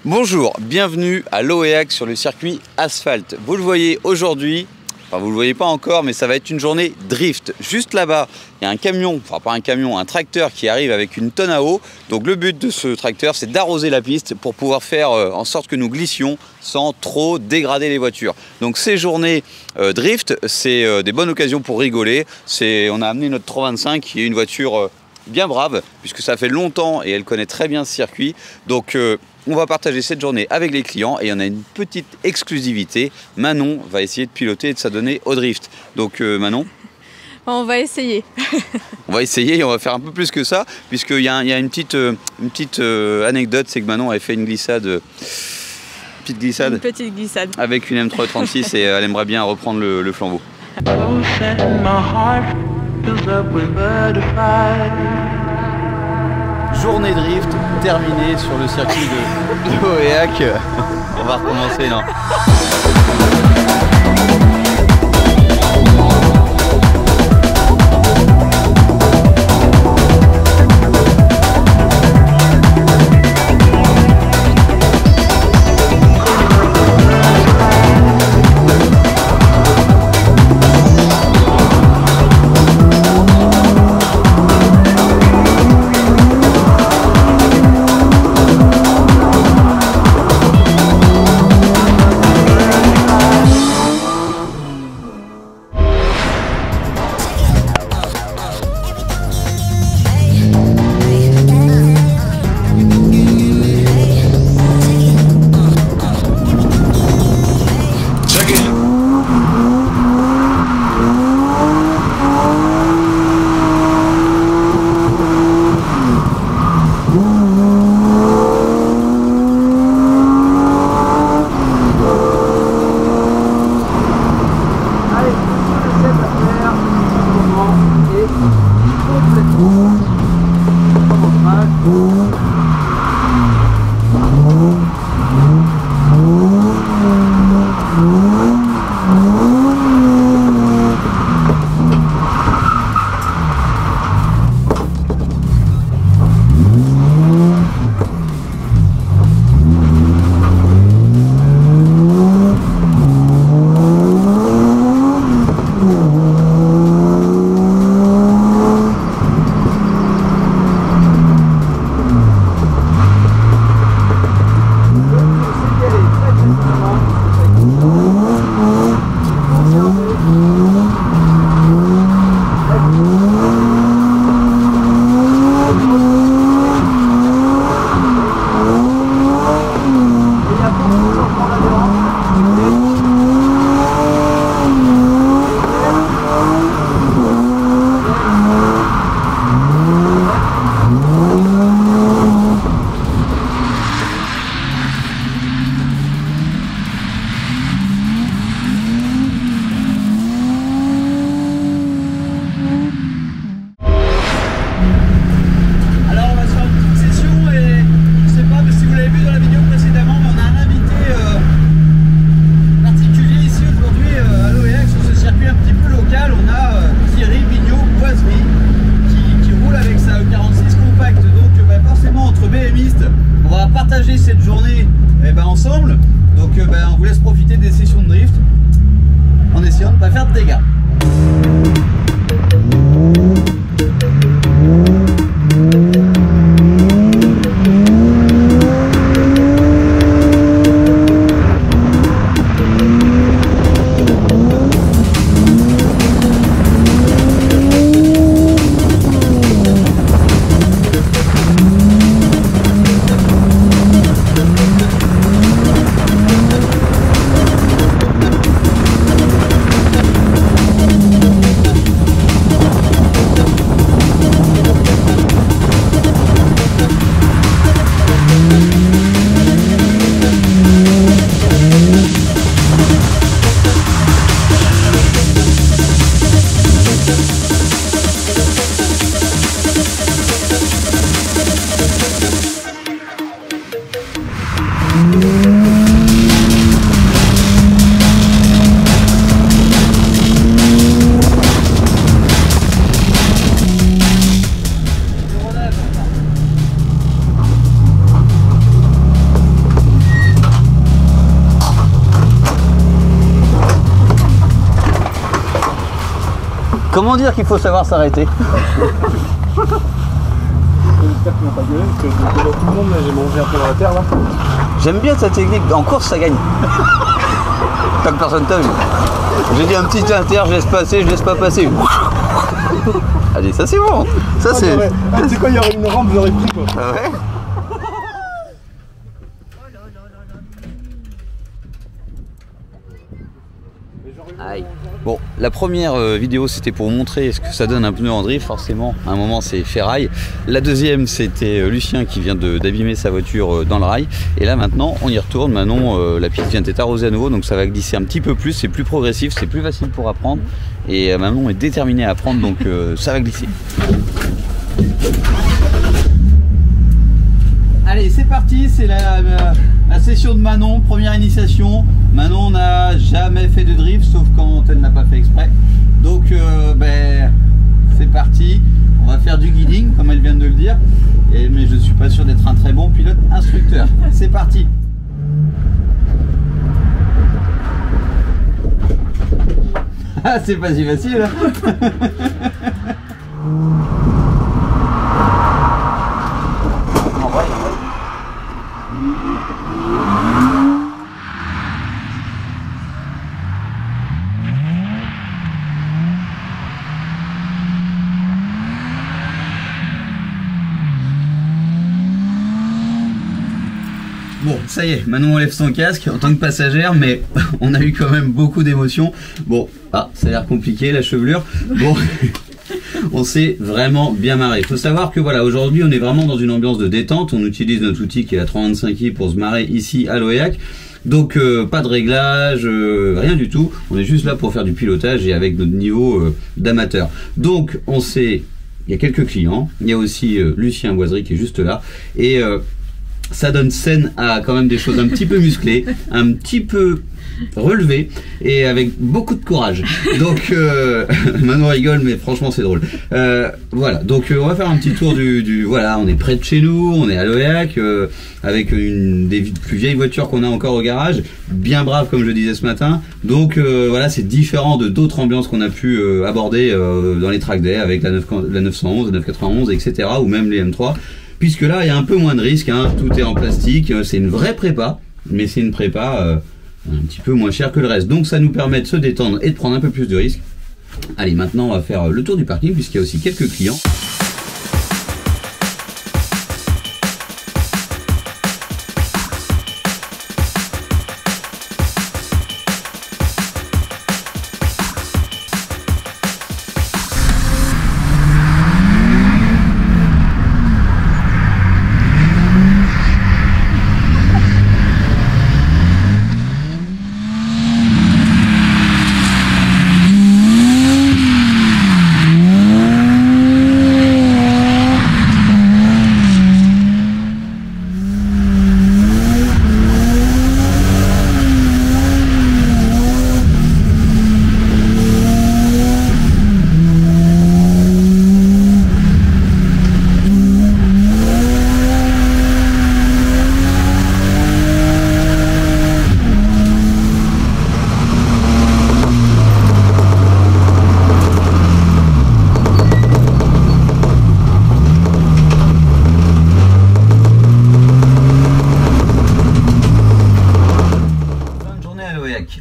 Bonjour, bienvenue à Loéac sur le circuit asphalte. Vous le voyez aujourd'hui, enfin vous le voyez pas encore, mais ça va être une journée drift. Juste là-bas, il y a un camion, enfin pas un camion, un tracteur qui arrive avec une tonne à eau. Donc le but de ce tracteur, c'est d'arroser la piste pour pouvoir faire en sorte que nous glissions sans trop dégrader les voitures. Donc ces journées drift, c'est des bonnes occasions pour rigoler. On a amené notre 325 qui est une voiture bien brave, puisque ça fait longtemps et elle connaît très bien ce circuit. Donc on va partager cette journée avec les clients et on a une petite exclusivité. Manon va essayer de piloter et de s'adonner au drift. Donc Manon, on va essayer. On va essayer et on va faire un peu plus que ça, puisqu'il y a une petite anecdote, c'est que Manon avait fait une glissade. Petite glissade avec une M336 et elle aimerait bien reprendre le flambeau. Journée drift terminée sur le circuit de Loéac. On va recommencer là. Cette journée ensemble, donc on vous laisse profiter des sessions de drift en essayant de ne pas faire de dégâts. Comment dire qu'il faut savoir s'arrêter? J'espère qu'ils vont pas gueuler parce que devant tout le monde, j'ai mangé un peu dans la terre là. J'aime bien sa technique. En course, ça gagne. Tant que personne t'a vu. J'ai dit un petit inter, je laisse passer, je laisse pas passer. Allez, ça c'est bon. Ça c'est. Tu sais quoi, il y aurait une rampe, vous aurez pris quoi. Ah ouais. Aïe. Bon, la première vidéo c'était pour montrer ce que ça donne un pneu en drift, forcément à un moment c'est ferraille. La deuxième c'était Lucien qui vient d'abîmer sa voiture dans le rail. Et là maintenant on y retourne, Manon la piste vient d'être arrosée à nouveau, donc ça va glisser un petit peu plus, c'est plus progressif, c'est plus facile pour apprendre. Et Manon est déterminée à apprendre, donc ça va glisser. Allez, c'est parti, c'est la session de Manon, première initiation. Manon n'a jamais fait de drift, sauf quand elle n'a pas fait exprès. Donc, c'est parti. On va faire du guiding, comme elle vient de le dire. Mais je ne suis pas sûr d'être un très bon pilote instructeur. C'est parti. Ah, c'est pas si facile. Bon, ça y est, Manon enlève son casque en tant que passagère, mais on a eu quand même beaucoup d'émotions. Bon, ça a l'air compliqué la chevelure. Bon, on s'est vraiment bien marré. Il faut savoir que voilà, aujourd'hui on est vraiment dans une ambiance de détente. On utilise notre outil qui est la 325i pour se marrer ici à l'Oyac. Donc pas de réglage, rien du tout. On est juste là pour faire du pilotage et avec notre niveau d'amateur. Donc on sait, il y a quelques clients. Il y a aussi Lucien Boiserie qui est juste là. Et ça donne scène à quand même des choses un petit peu musclées, un petit peu relevées et avec beaucoup de courage. Donc Manon rigole, mais franchement c'est drôle. Voilà, donc on va faire un petit tour voilà, on est près de chez nous, on est à l'Oyac avec une des plus vieilles voitures qu'on a encore au garage, bien brave comme je disais ce matin. Donc voilà, c'est différent de d'autres ambiances qu'on a pu aborder dans les track days avec la 911, la 991, etc. ou même les M3. Puisque là, il y a un peu moins de risques, hein, tout est en plastique, c'est une vraie prépa, mais c'est une prépa un petit peu moins chère que le reste. Donc ça nous permet de se détendre et de prendre un peu plus de risques. Allez, maintenant on va faire le tour du parking, puisqu'il y a aussi quelques clients.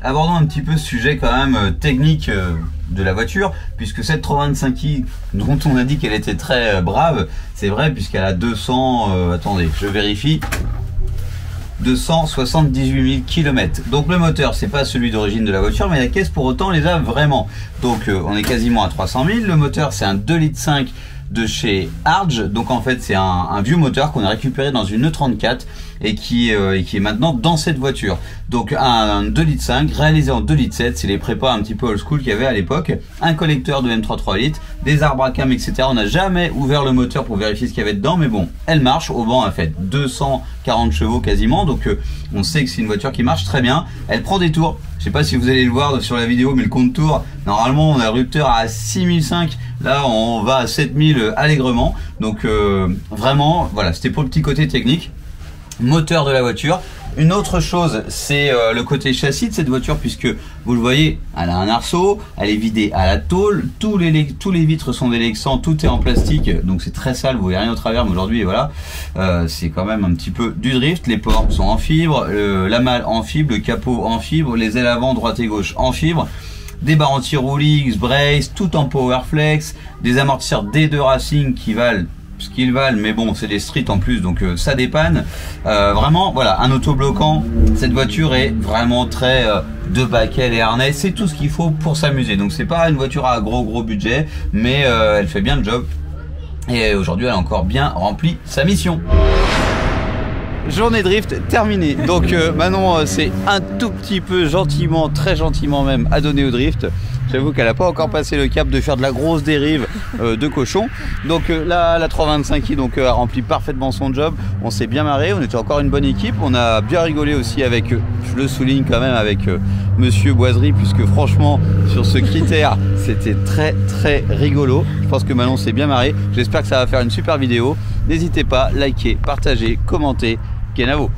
Abordons un petit peu ce sujet quand même technique de la voiture, puisque cette 325i dont on a dit qu'elle était très brave, c'est vrai puisqu'elle a 200, attendez, je vérifie, 278 000 km. Donc le moteur c'est pas celui d'origine de la voiture, mais la caisse pour autant les a vraiment. Donc on est quasiment à 300 000. Le moteur c'est un 2,5 litres de chez Arge, donc en fait c'est un vieux moteur qu'on a récupéré dans une E34 et qui est maintenant dans cette voiture. Donc un 2,5 litres réalisé en 2,7 litres, c'est les prépas un petit peu old school qu'il y avait à l'époque, un collecteur de M3 3 litres, des arbres à cam, etc. On n'a jamais ouvert le moteur pour vérifier ce qu'il y avait dedans, mais bon, elle marche. Au vent elle fait 240 chevaux quasiment, donc on sait que c'est une voiture qui marche très bien. Elle prend des tours. Je sais pas si vous allez le voir sur la vidéo, mais le compte tour, normalement on a un rupteur à 6005, là on va à 7000 allègrement. Donc vraiment, voilà, c'était pour le petit côté technique. Moteur de la voiture, Une autre chose, c'est le côté châssis de cette voiture, puisque vous le voyez, elle a un arceau, elle est vidée à la tôle, tous les vitres sont délexants, tout est en plastique, donc c'est très sale, vous voyez rien au travers, mais aujourd'hui voilà, c'est quand même un petit peu du drift. Les portes sont en fibre, la malle en fibre, le capot en fibre, les ailes avant droite et gauche en fibre, des barres anti-roulis, X-Brace, tout en Powerflex, des amortisseurs D2 Racing qui valent ce qu'ils valent, mais bon, c'est des streets en plus, donc ça dépanne. Vraiment, voilà, un autobloquant. Cette voiture est vraiment très de baquet et harnais, c'est tout ce qu'il faut pour s'amuser. Donc c'est pas une voiture à gros budget, mais elle fait bien le job. Et aujourd'hui, elle a encore bien rempli sa mission. Journée drift terminée. Donc maintenant, c'est un tout petit peu gentiment, très gentiment même, à donner au drift. J'avoue qu'elle n'a pas encore passé le cap de faire de la grosse dérive de cochon. Donc là, la 325 qui donc a rempli parfaitement son job. On s'est bien marré, on était encore une bonne équipe. On a bien rigolé aussi avec, je le souligne quand même, avec Monsieur Boiserie, puisque franchement, sur ce critère, c'était très rigolo. Je pense que Manon s'est bien marré. J'espère que ça va faire une super vidéo. N'hésitez pas, likez, partagez, commentez. Kenavo.